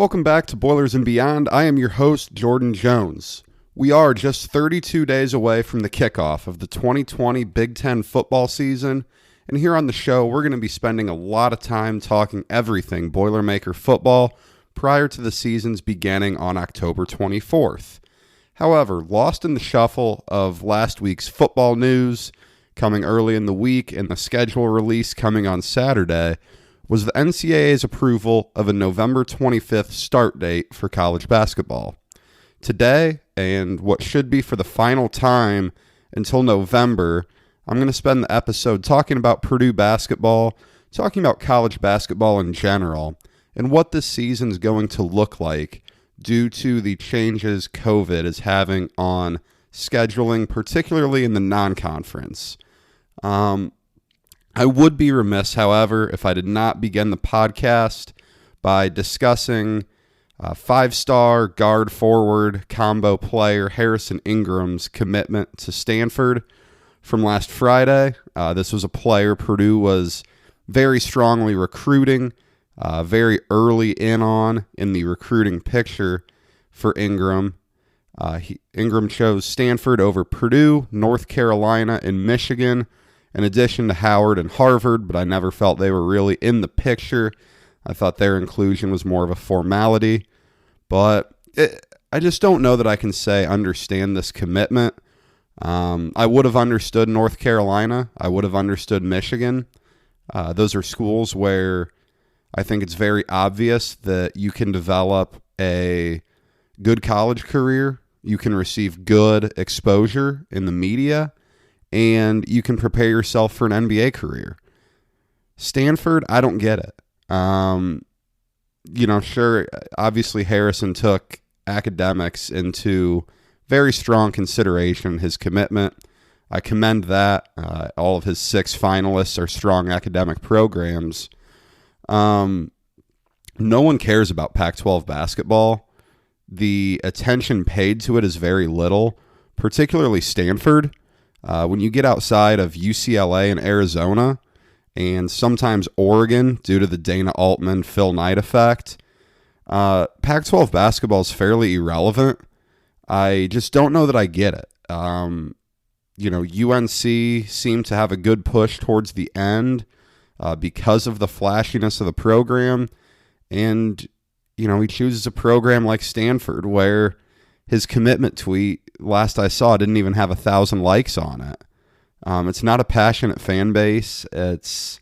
Welcome back to Boilers and Beyond. I am your host, Jordan Jones. We are just 32 days away from the kickoff of the 2020 Big Ten football season, and here on the show, we're going to be spending a lot of time talking everything Boilermaker football prior to the season's beginning on October 24th. However, lost in the shuffle of last week's football news coming early in the week and the schedule release coming on Saturday was the NCAA's approval of a November 25th start date for college basketball. Today, and what should be for the final time until November, I'm going to spend the episode talking about Purdue basketball, talking about college basketball in general, and what this season is going to look like due to the changes COVID is having on scheduling, particularly in the non-conference. I would be remiss, however, if I did not begin the podcast by discussing five-star guard forward combo player Harrison Ingram's commitment to Stanford from last Friday. This was a player Purdue was very strongly recruiting, very early in the recruiting picture for Ingram. Ingram chose Stanford over Purdue, North Carolina, and Michigan, in addition to Howard and Harvard, but I never felt they were really in the picture. I thought their inclusion was more of a formality. But I just don't know that I can say understand this commitment. I would have understood North Carolina. I would have understood Michigan. Those are schools where I think it's very obvious that you can develop a good college career. You can receive good exposure in the media, and you can prepare yourself for an NBA career. Stanford, I don't get it. Sure, obviously Harrison took academics into very strong consideration, his commitment. I commend that. All of his 6 finalists are strong academic programs. No one cares about Pac-12 basketball. The attention paid to it is very little, particularly Stanford. When you get outside of UCLA and Arizona, and sometimes Oregon, due to the Dana Altman, Phil Knight effect, Pac-12 basketball is fairly irrelevant. I just don't know that I get it. UNC seemed to have a good push towards the end because of the flashiness of the program, and he chooses a program like Stanford where his commitment tweet, last I saw, didn't even have 1,000 likes on it. It's not a passionate fan base. It's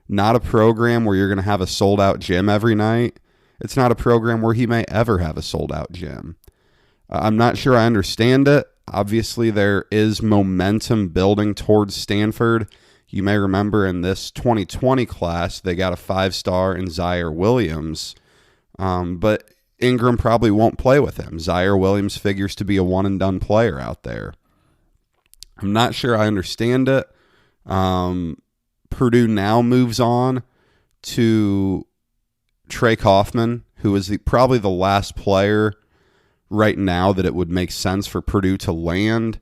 not a program where you're going to have a sold-out gym every night. It's not a program where he may ever have a sold-out gym. I'm not sure I understand it. Obviously, there is momentum building towards Stanford. You may remember in this 2020 class, they got a 5-star in Zaire Williams. But Ingram probably won't play with him. Zaire Williams figures to be a one-and-done player out there. I'm not sure I understand it. Purdue now moves on to Trey Kaufman, who is probably the last player right now that it would make sense for Purdue to land.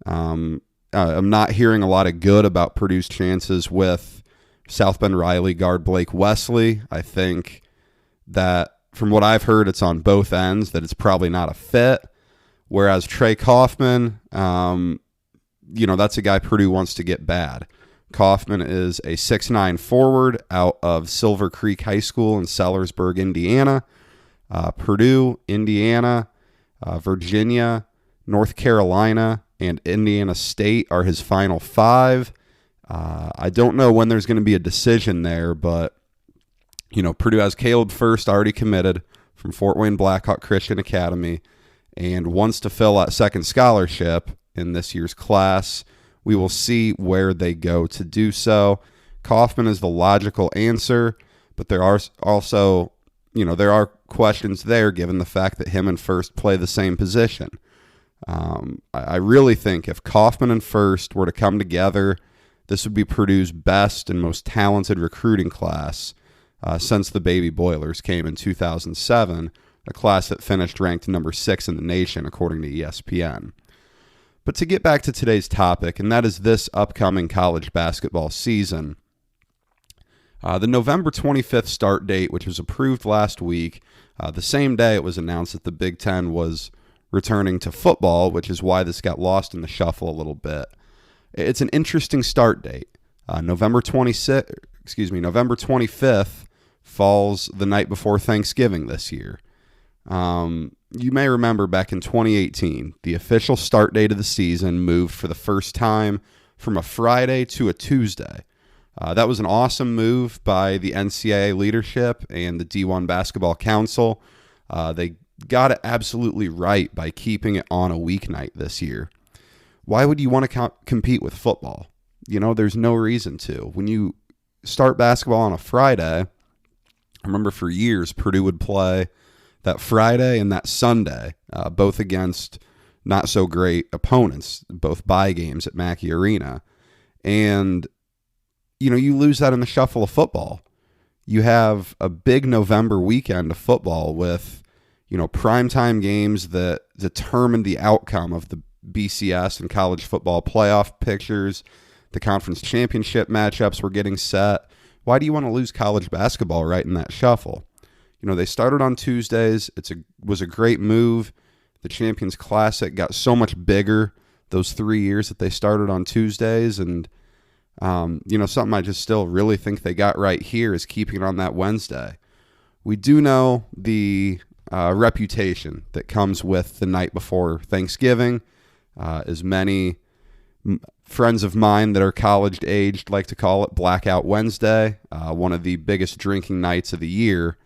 I'm not hearing a lot of good about Purdue's chances with South Bend Riley guard Blake Wesley. I think that from what I've heard, it's on both ends that it's probably not a fit. Whereas Trey Kaufman, that's a guy Purdue wants to get bad. Kaufman is a 6'9" forward out of Silver Creek High School in Sellersburg, Indiana. Purdue, Indiana, Virginia, North Carolina, and Indiana State are his final 5. I don't know when there's going to be a decision there, but Purdue has Caleb First already committed from Fort Wayne Blackhawk Christian Academy and wants to fill that second scholarship in this year's class. We will see where they go to do so. Kaufman is the logical answer, but there are also, there are questions there given the fact that him and First play the same position. I really think if Kaufman and First were to come together, this would be Purdue's best and most talented recruiting class since the Baby Boilers came in 2007, a class that finished ranked number 6 in the nation, according to ESPN. But to get back to today's topic, and that is this upcoming college basketball season, the November 25th start date, which was approved last week, The same day it was announced that the Big Ten was returning to football, which is why this got lost in the shuffle a little bit. It's an interesting start date. November 25th falls the night before Thanksgiving this year. You may remember back in 2018, the official start date of the season moved for the first time from a Friday to a Tuesday. That was an awesome move by the NCAA leadership and the D1 Basketball Council. They got it absolutely right by keeping it on a weeknight this year. Why would you want to compete with football? There's no reason to. When you start basketball on a Friday, I remember for years Purdue would play that Friday and that Sunday, both against not so great opponents, both bye games at Mackey Arena. And, you lose that in the shuffle of football. You have a big November weekend of football with, primetime games that determine the outcome of the BCS and college football playoff pictures. The conference championship matchups were getting set. Why do you want to lose college basketball right in that shuffle? They started on Tuesdays. Was a great move. The Champions Classic got so much bigger those 3 years that they started on Tuesdays. And, something I just still really think they got right here is keeping it on that Wednesday. We do know the reputation that comes with the night before Thanksgiving. As many friends of mine that are college-aged like to call it Blackout Wednesday, one of the biggest drinking nights of the year.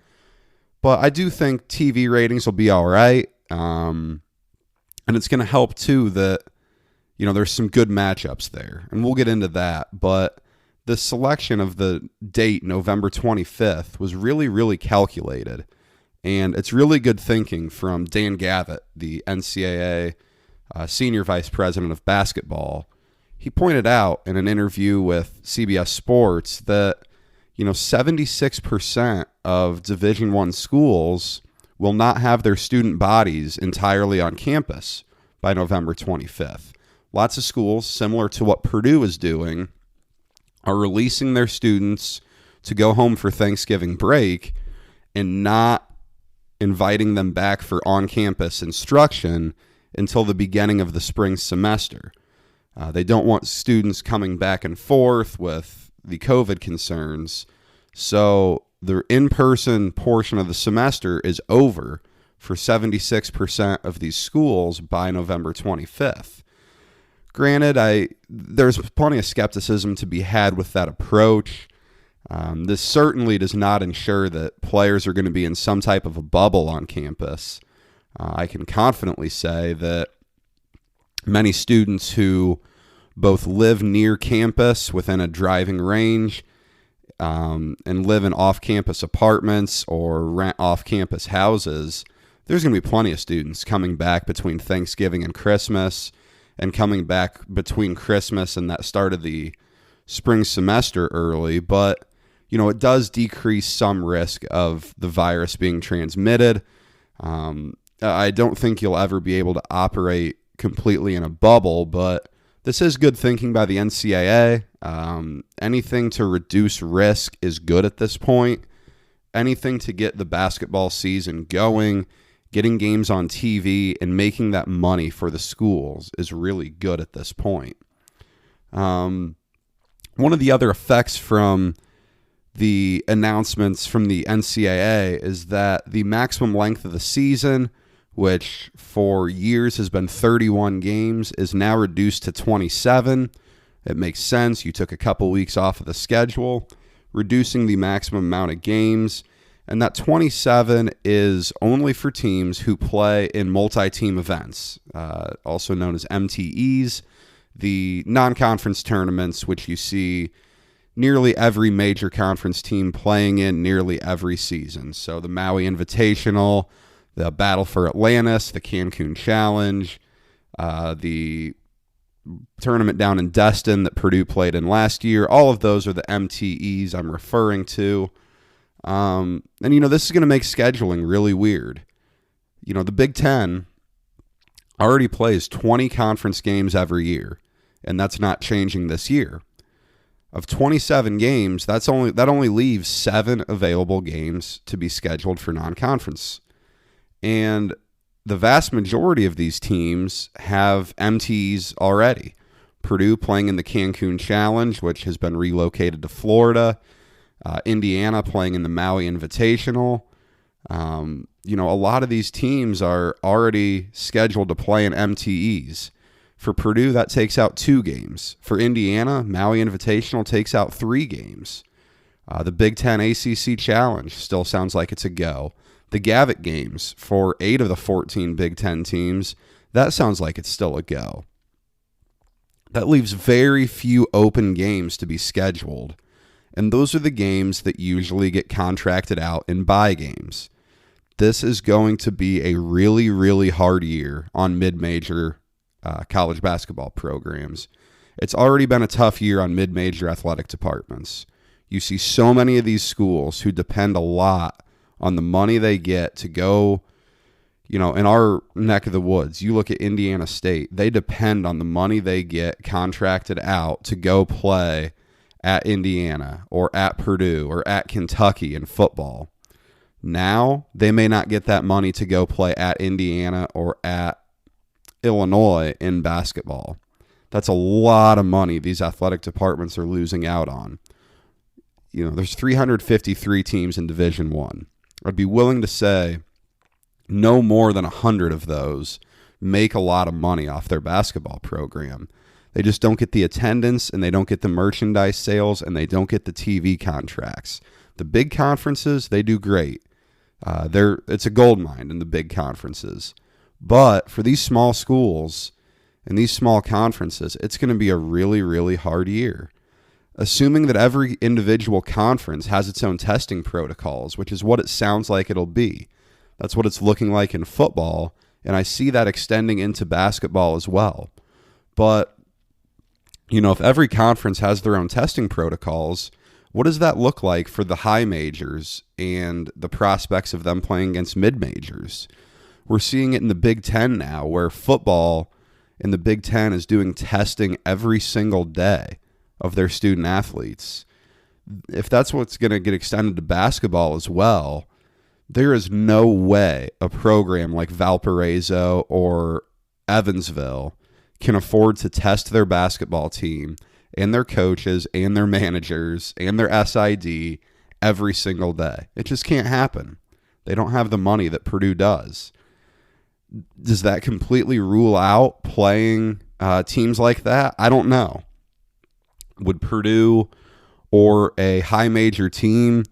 But I do think TV ratings will be all right. And it's going to help, too, that, there's some good matchups there. And we'll get into that. But the selection of the date, November 25th, was really, really calculated. And it's really good thinking from Dan Gavitt, the NCAA senior vice president of basketball. He pointed out in an interview with CBS Sports that 76% of Division I schools will not have their student bodies entirely on campus by November 25th. Lots of schools, similar to what Purdue is doing, are releasing their students to go home for Thanksgiving break and not inviting them back for on-campus instruction until the beginning of the spring semester. They don't want students coming back and forth with the COVID concerns. So the in-person portion of the semester is over for 76% of these schools by November 25th. Granted, there's plenty of skepticism to be had with that approach. This certainly does not ensure that players are going to be in some type of a bubble on campus. I can confidently say that many students who both live near campus within a driving range and live in off-campus apartments or rent off-campus houses, there's going to be plenty of students coming back between Thanksgiving and Christmas and coming back between Christmas and that start of the spring semester early. But, it does decrease some risk of the virus being transmitted. I don't think you'll ever be able to operate completely in a bubble, but this is good thinking by the NCAA. Anything to reduce risk is good at this point. Anything to get the basketball season going, getting games on TV, and making that money for the schools is really good at this point. One of the other effects from the announcements from the NCAA is that the maximum length of the season, which for years has been 31 games, is now reduced to 27. It makes sense. You took a couple weeks off of the schedule, reducing the maximum amount of games. And that 27 is only for teams who play in multi-team events, also known as MTEs, the non-conference tournaments, which you see nearly every major conference team playing in nearly every season. So the Maui Invitational, the Battle for Atlantis, the Cancun Challenge, the tournament down in Destin that Purdue played in last year. All of those are the MTEs I'm referring to. And, this is going to make scheduling really weird. The Big Ten already plays 20 conference games every year, and that's not changing this year. Of 27 games, that only leaves 7 available games to be scheduled for non-conference. And the vast majority of these teams have MTs already. Purdue playing in the Cancun Challenge, which has been relocated to Florida. Indiana playing in the Maui Invitational. A lot of these teams are already scheduled to play in MTEs. For Purdue, that takes out 2 games. For Indiana, Maui Invitational takes out 3 games. The Big Ten ACC Challenge still sounds like it's a go. The Gavitt games for 8 of the 14 Big Ten teams, that sounds like it's still a go. That leaves very few open games to be scheduled. And those are the games that usually get contracted out in bye games. This is going to be a really, really hard year on mid-major college basketball programs. It's already been a tough year on mid-major athletic departments. You see so many of these schools who depend a lot on the money they get to go, in our neck of the woods. You look at Indiana State, they depend on the money they get contracted out to go play at Indiana or at Purdue or at Kentucky in football. Now, they may not get that money to go play at Indiana or at Illinois in basketball. That's a lot of money these athletic departments are losing out on. There's 353 teams in Division I. I'd be willing to say no more than 100 of those make a lot of money off their basketball program. They just don't get the attendance, and they don't get the merchandise sales, and they don't get the TV contracts. The big conferences, they do great. It's a gold mine in the big conferences. But for these small schools and these small conferences, it's going to be a really, really hard year. Assuming that every individual conference has its own testing protocols, which is what it sounds like it'll be. That's what it's looking like in football, and I see that extending into basketball as well. But, if every conference has their own testing protocols, what does that look like for the high majors and the prospects of them playing against mid-majors? We're seeing it in the Big Ten now, where football in the Big Ten is doing testing every single day of their student athletes. If that's what's going to get extended to basketball as well, there is no way a program like Valparaiso or Evansville can afford to test their basketball team and their coaches and their managers and their SID every single day. It just can't happen. They don't have the money that Purdue does. Does that completely rule out playing teams like that? I don't know. Would Purdue or a high major team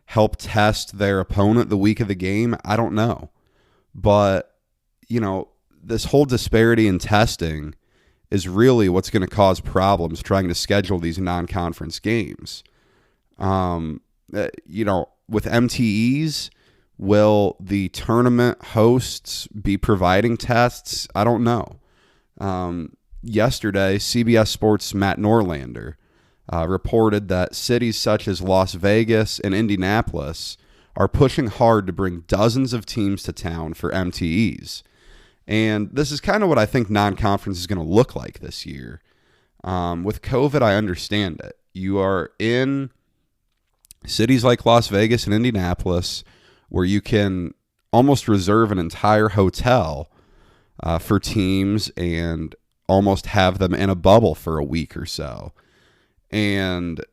help test their opponent the week of the game? I don't know. But, this whole disparity in testing is really what's going to cause problems trying to schedule these non-conference games. With MTEs, will the tournament hosts be providing tests? I don't know. Yesterday, CBS Sports' Matt Norlander reported that cities such as Las Vegas and Indianapolis are pushing hard to bring dozens of teams to town for MTEs. And this is kind of what I think non-conference is going to look like this year. With COVID, I understand it. You are in cities like Las Vegas and Indianapolis where you can almost reserve an entire hotel for teams and almost have them in a bubble for a week or so. And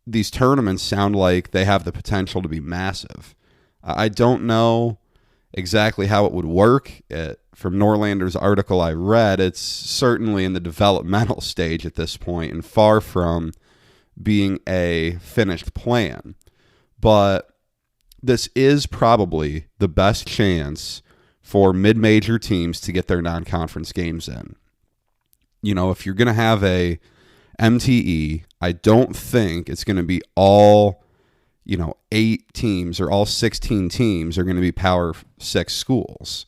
these tournaments sound like they have the potential to be massive. I don't know exactly how it would work. From Norlander's article I read, it's certainly in the developmental stage at this point and far from being a finished plan. But this is probably the best chance for mid-major teams to get their non-conference games in. If you're going to have a MTE, I don't think it's going to be all, 8 teams or all 16 teams are going to be Power 6 schools.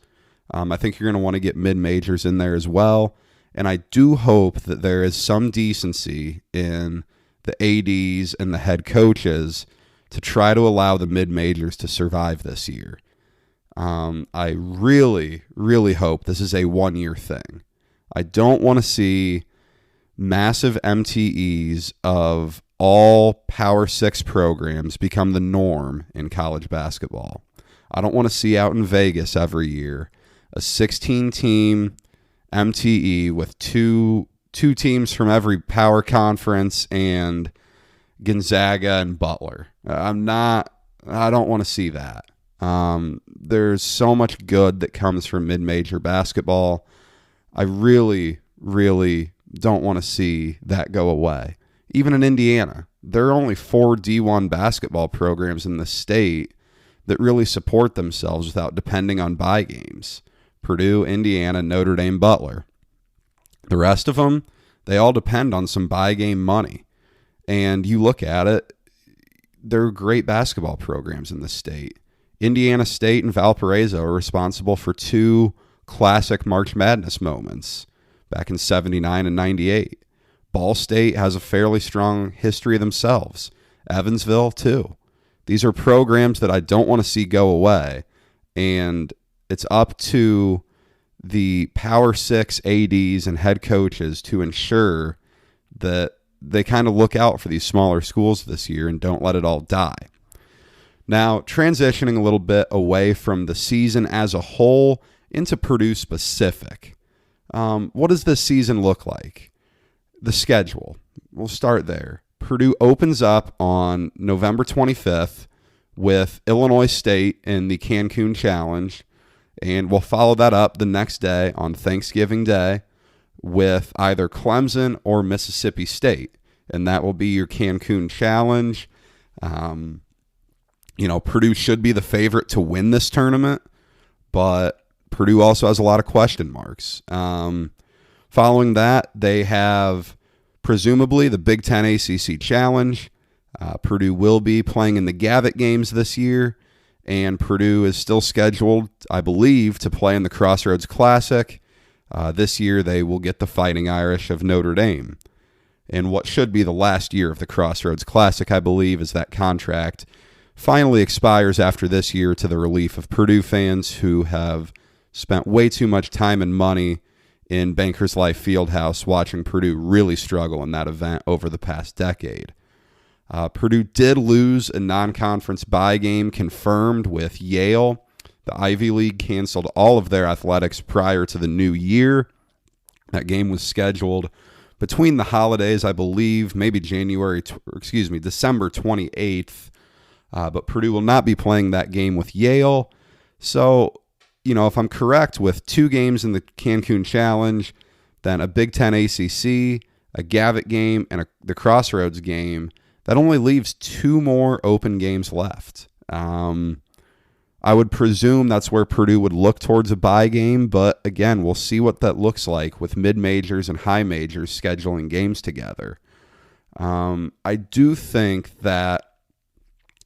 I think you're going to want to get mid-majors in there as well. And I do hope that there is some decency in the ADs and the head coaches to try to allow the mid-majors to survive this year. I really, really hope this is a one-year thing. I don't want to see massive MTEs of all Power 6 programs become the norm in college basketball. I don't want to see out in Vegas every year a 16-team MTE with two teams from every power conference and Gonzaga and Butler. I don't want to see that. There's so much good that comes from mid-major basketball. I really, really don't want to see that go away. Even in Indiana, there are only 4 D1 basketball programs in the state that really support themselves without depending on bye games. Purdue, Indiana, Notre Dame, Butler. The rest of them, they all depend on some bye game money. And you look at it, they're great basketball programs in the state. Indiana State and Valparaiso are responsible for 2 classic March Madness moments back in 79 and 98. Ball State has a fairly strong history themselves. Evansville, too. These are programs that I don't want to see go away. And it's up to the Power 6 ADs and head coaches to ensure that they kind of look out for these smaller schools this year and don't let it all die. Now, transitioning a little bit away from the season as a whole into Purdue specific. What does this season look like? The schedule. We'll start there. Purdue opens up on November 25th with Illinois State in the Cancun Challenge, and we'll follow that up the next day on Thanksgiving Day with either Clemson or Mississippi State, and that will be your Cancun Challenge. Purdue should be the favorite to win this tournament, but Purdue also has a lot of question marks. Following that, they have presumably the Big Ten ACC Challenge. Purdue will be playing in the Gavitt games this year, and Purdue is still scheduled, I believe, to play in the Crossroads Classic. This year, they will get the Fighting Irish of Notre Dame. And what should be the last year of the Crossroads Classic, I believe, is that contract finally expires after this year, to the relief of Purdue fans who have spent way too much time and money in Bankers Life Fieldhouse watching Purdue really struggle in that event over the past decade. Purdue did lose a non-conference bye game confirmed with Yale. The Ivy League canceled all of their athletics prior to the new year. That game was scheduled between the holidays, I believe, maybe December 28th. But Purdue will not be playing that game with Yale. So, if I'm correct, with 2 games in the Cancun Challenge, then a Big Ten ACC, a Gavitt game, and the Crossroads game, that only leaves 2 more open games left. I would presume that's where Purdue would look towards a bye game, but again, we'll see what that looks like with mid-majors and high majors scheduling games together. I do think that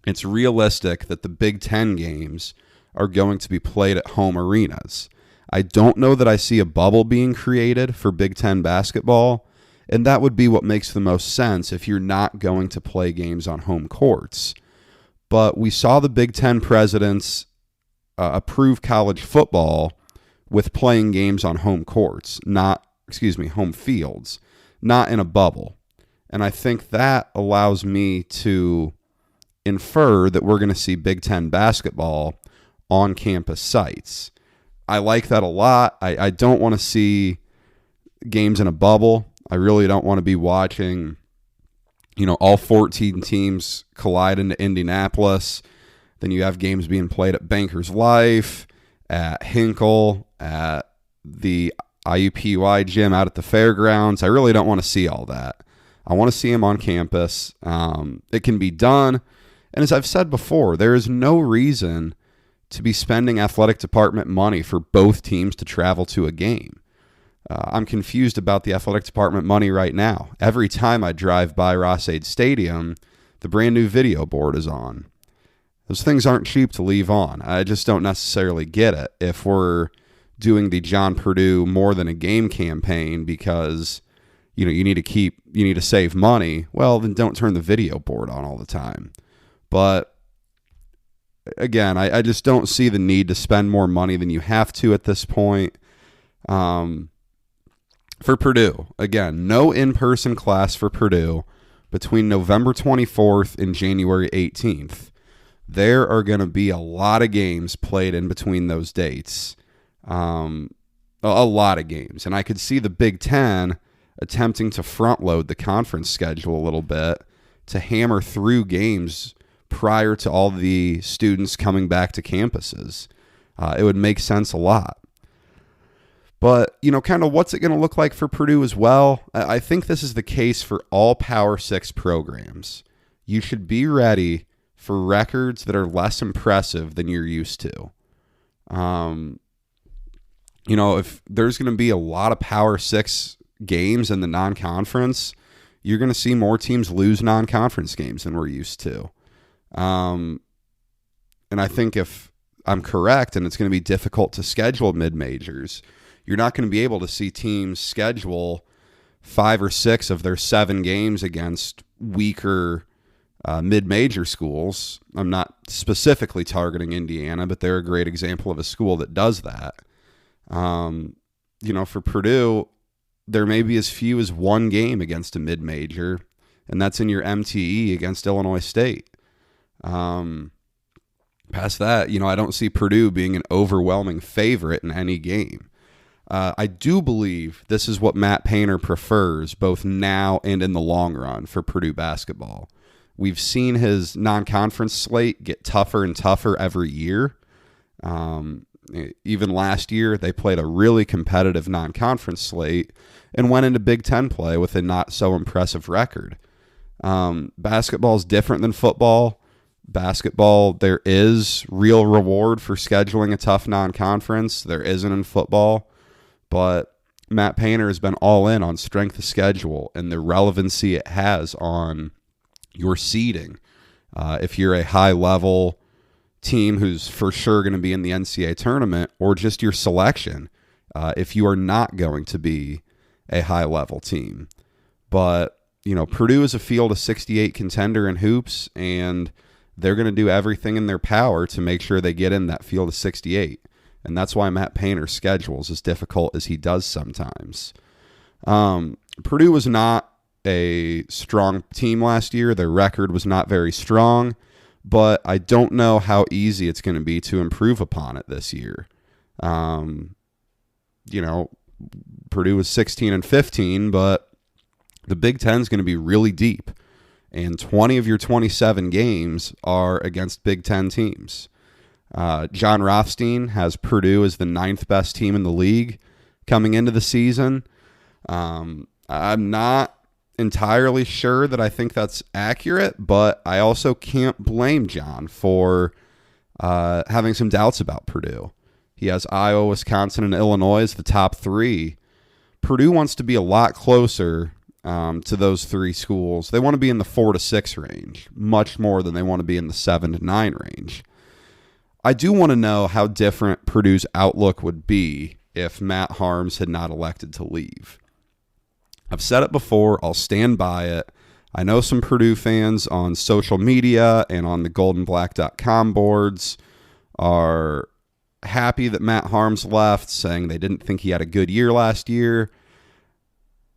it's realistic that the Big Ten games are going to be played at home arenas. I don't know that I see a bubble being created for Big Ten basketball, and that would be what makes the most sense if you're not going to play games on home courts. But we saw the Big Ten presidents approve college football with playing games on home courts, home fields, not in a bubble. And I think that allows me to infer that we're going to see Big Ten basketball on campus sites. I like that a lot. I don't want to see games in a bubble. I really don't want to be watching, all 14 teams collide into Indianapolis. Then you have games being played at Bankers Life, at Hinkle, at the IUPUI gym out at the fairgrounds. I really don't want to see all that. I want to see them on campus. It can be done. And as I've said before, there is no reason to be spending athletic department money for both teams to travel to a game. I'm confused about the athletic department money right now. Every time I drive by Ross-Ade Stadium, the brand new video board is on. Those things aren't cheap to leave on. I just don't necessarily get it if we're doing the John Purdue more than a game campaign because you need to save money. Well, then don't turn the video board on all the time. But again, I just don't see the need to spend more money than you have to at this point. For Purdue, again, no in-person class for Purdue, between November 24th and January 18th. There are going to be a lot of games played in between those dates. A lot of games. And I could see the Big Ten attempting to front load the conference schedule a little bit to hammer through games prior to all the students coming back to campuses. It would make sense a lot. But, kind of what's it going to look like for Purdue as well? I think this is the case for all Power 6 programs. You should be ready for records that are less impressive than you're used to. If there's going to be a lot of Power 6 games in the non-conference, you're going to see more teams lose non-conference games than we're used to. And I think if I'm correct, and it's going to be difficult to schedule mid-majors, you're not going to be able to see teams schedule 5 or 6 of their 7 games against weaker mid-major schools. I'm not specifically targeting Indiana, but they're a great example of a school that does that. For Purdue, there may be as few as 1 game against a mid-major, and that's in your MTE against Illinois State. Past that, I don't see Purdue being an overwhelming favorite in any game. I do believe this is what Matt Painter prefers both now and in the long run for Purdue basketball. We've seen his non-conference slate get tougher and tougher every year. Even last year, they played a really competitive non-conference slate and went into Big Ten play with a not-so-impressive record. Basketball is different than football. Basketball, there is real reward for scheduling a tough non-conference. There isn't in football. But Matt Painter has been all in on strength of schedule and the relevancy it has on your seeding. If you're a high-level team who's for sure going to be in the NCAA tournament, or just your selection if you are not going to be a high-level team. But, Purdue is a field of 68 contender in hoops, and they're going to do everything in their power to make sure they get in that field of 68. And that's why Matt Painter's schedule is as difficult as he does sometimes. Purdue was not a strong team last year. Their record was not very strong, but I don't know how easy it's going to be to improve upon it this year. Purdue was 16-15, but the Big Ten is going to be really deep, and 20 of your 27 games are against Big Ten teams. John Rothstein has Purdue as the 9th best team in the league coming into the season. I'm not entirely sure that I think that's accurate, but I also can't blame John for having some doubts about Purdue. He has Iowa, Wisconsin, and Illinois as the top 3. Purdue wants to be a lot closer to those 3 schools. They want to be in the 4 to 6 range, much more than they want to be in the 7 to 9 range. I do want to know how different Purdue's outlook would be if Matt Haarms had not elected to leave. I've said it before. I'll stand by it. I know some Purdue fans on social media and on the goldenblack.com boards are happy that Matt Haarms left, saying they didn't think he had a good year last year.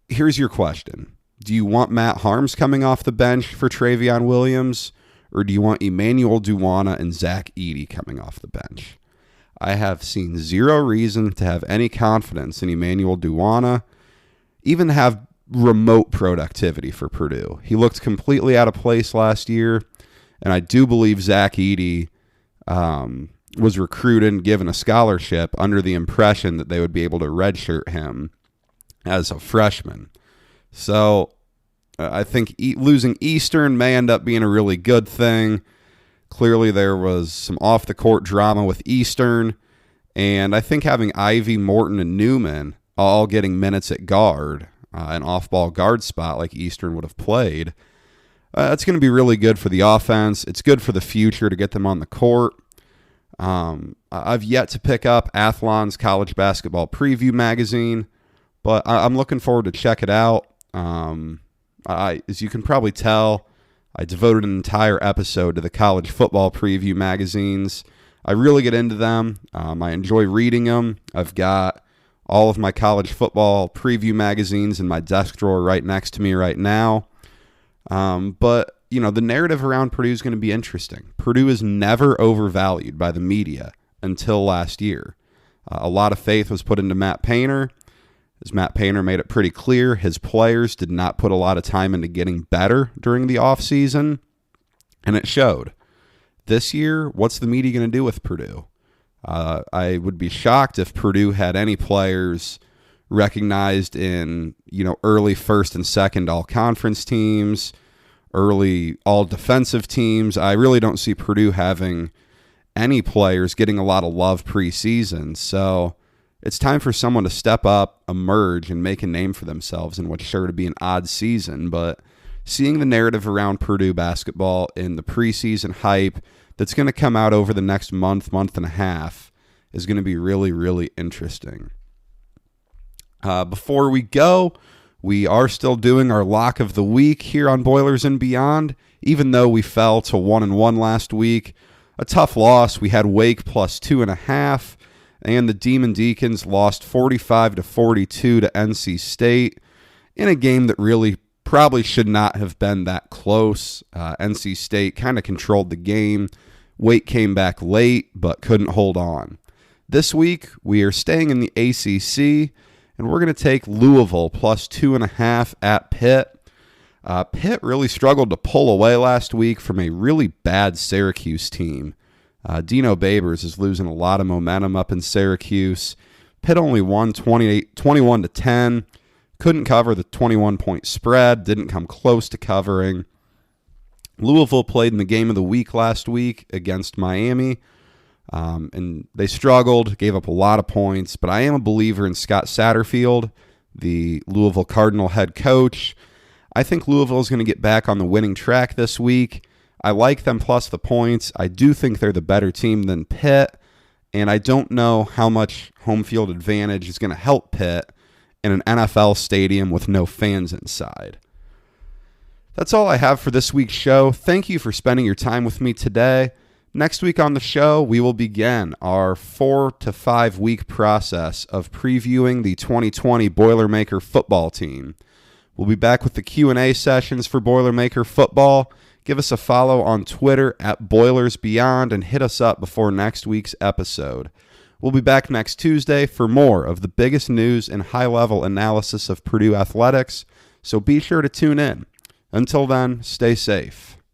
Here's your question. Do you want Matt Haarms coming off the bench for Travion Williams, or do you want Emmanuel Duwana and Zach Edey coming off the bench? I have seen zero reason to have any confidence in Emmanuel Duwana, even have remote productivity for Purdue. He looked completely out of place last year, and I do believe Zach Edey was recruited and given a scholarship under the impression that they would be able to redshirt him as a freshman. So I think losing Eastern may end up being a really good thing. Clearly there was some off-the-court drama with Eastern, and I think having Ivy, Morton, and Newman all getting minutes at guard, an off-ball guard spot like Eastern would have played, it's going to be really good for the offense. It's good for the future to get them on the court. I've yet to pick up Athlon's college basketball preview magazine, but I'm looking forward to check it out. As you can probably tell, I devoted an entire episode to the college football preview magazines. I really get into them. I enjoy reading them. I've got all of my college football preview magazines in my desk drawer right next to me right now. But, the narrative around Purdue is going to be interesting. Purdue is never overvalued by the media until last year. A lot of faith was put into Matt Painter. As Matt Painter made it pretty clear, his players did not put a lot of time into getting better during the offseason, and it showed. This year, what's the media going to do with Purdue? I would be shocked if Purdue had any players recognized in, early first and second all-conference teams, early all-defensive teams. I really don't see Purdue having any players getting a lot of love preseason. So it's time for someone to step up, emerge, and make a name for themselves in what's sure to be an odd season. But seeing the narrative around Purdue basketball in the preseason hype that's going to come out over the next month and a half is going to be really, really interesting. Before we go, we are still doing our lock of the week here on Boilers and Beyond, even though we fell to 1-1 last week. A tough loss. We had Wake plus 2.5, and the Demon Deacons lost 45-42 to NC State in a game that really probably should not have been that close. NC State kind of controlled the game. Wake came back late, but couldn't hold on. This week, we are staying in the ACC, and we're going to take Louisville plus 2.5 at Pitt. Pitt really struggled to pull away last week from a really bad Syracuse team. Dino Babers is losing a lot of momentum up in Syracuse. Pitt only won 21-10. Couldn't cover the 21-point spread. Didn't come close to covering. Louisville played in the game of the week last week against Miami, and they struggled, gave up a lot of points, but I am a believer in Scott Satterfield, the Louisville Cardinal head coach. I think Louisville is going to get back on the winning track this week. I like them plus the points. I do think they're the better team than Pitt, and I don't know how much home field advantage is going to help Pitt in an NFL stadium with no fans inside. That's all I have for this week's show. Thank you for spending your time with me today. Next week on the show, we will begin our 4 to 5 week process of previewing the 2020 Boilermaker football team. We'll be back with the Q&A sessions for Boilermaker football. Give us a follow on Twitter at BoilersBeyond and hit us up before next week's episode. We'll be back next Tuesday for more of the biggest news and high-level analysis of Purdue athletics, so be sure to tune in. Until then, stay safe.